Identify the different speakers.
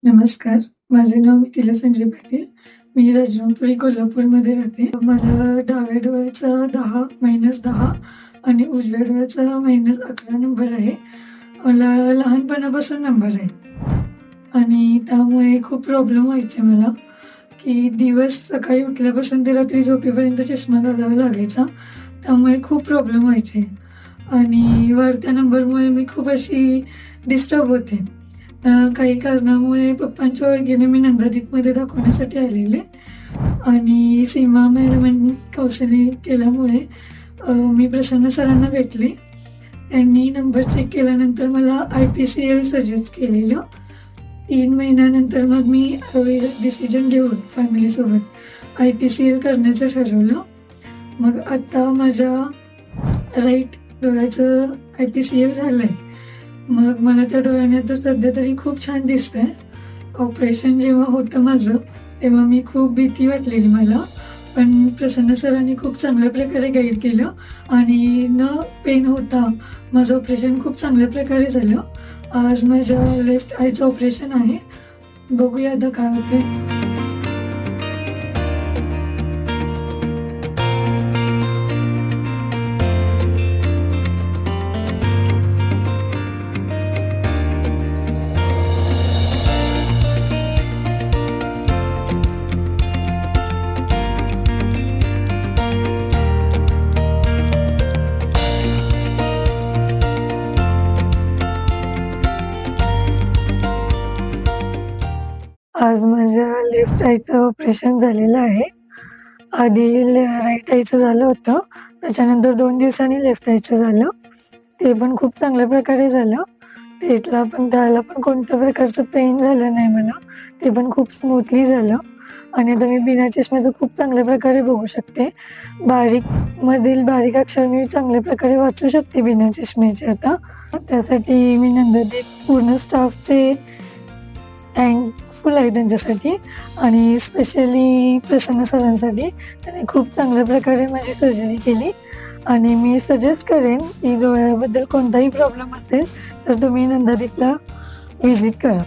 Speaker 1: नमस्कार. माझे नाव मिथिला संजय पाटील. मी राजरामपुरी कोल्हापूरमध्ये राहते. मला डाव्या डोळ्याचा 10-10 आणि उजव्या डोळ्याचा -11 नंबर आहे. मला लहानपणापासून नंबर आहे आणि त्यामुळे खूप प्रॉब्लेम व्हायचे मला, की दिवस सकाळी उठल्यापासून ते रात्री झोपेपर्यंत चष्मा घालावा लागायचा. त्यामुळे खूप प्रॉब्लेम व्हायचे आणि वाढत्या नंबरमुळे मी खूप अशी डिस्टर्ब होते. काही कारणामुळे पप्पांच्या ओळखीने मी नंदादीपमध्ये दाखवण्यासाठी आलेले आणि सीमा मॅडमांनी काउन्सिलिंग केल्यामुळे मी प्रसन्न सरांना भेटले. त्यांनी नंबर चेक केल्यानंतर मला IPCL सजेस्ट केलेलं. 3 महिन्यानंतर मग मी डिसिजन घेऊन फॅमिलीसोबत IPCL करण्याचं ठरवलं. मग आता माझ्या राईट डोळ्याचं IPCL झालंय. मग मला त्या डोळ्याने आता सध्या तरी खूप छान दिसतंय. ऑपरेशन जेव्हा होतं माझं, तेव्हा मी खूप भीती वाटलेली मला. पण प्रसन्न सरांनी खूप चांगल्या प्रकारे गाईड केलं आणि न पेन होता माझं ऑपरेशन खूप चांगल्या प्रकारे झालं. आज माझ्या लेफ्ट आयचं ऑपरेशन आहे. बघूया आता काय होतंय. आज माझ्या लेफ्ट आयचं ऑपरेशन झालेलं आहे. आधी राईट आयचं झालं होतं. त्याच्यानंतर 2 दिवसांनी लेफ्ट आयचं झालं. ते पण खूप चांगल्या प्रकारे झालं. त्याला पण कोणत्या प्रकारचं पेन झालं नाही मला. ते पण खूप स्मूथली झालं आणि आता मी बिना चष्म्याचं खूप चांगल्या प्रकारे बघू शकते. बारीक अक्षर मी चांगल्या प्रकारे वाचू शकते बिना चष्म्याचे आता. त्यासाठी मी नंदादीप पूर्ण स्टाफचे थँकफुल आहे त्यांच्यासाठी आणि स्पेशली प्रसन्न सरांसाठी. त्यांनी खूप चांगल्या प्रकारे माझी सर्जरी केली आणि मी सजेस्ट करेन की डोळ्याबद्दल कोणताही प्रॉब्लेम असेल तर तुम्ही नंदादीपला व्हिजिट करा.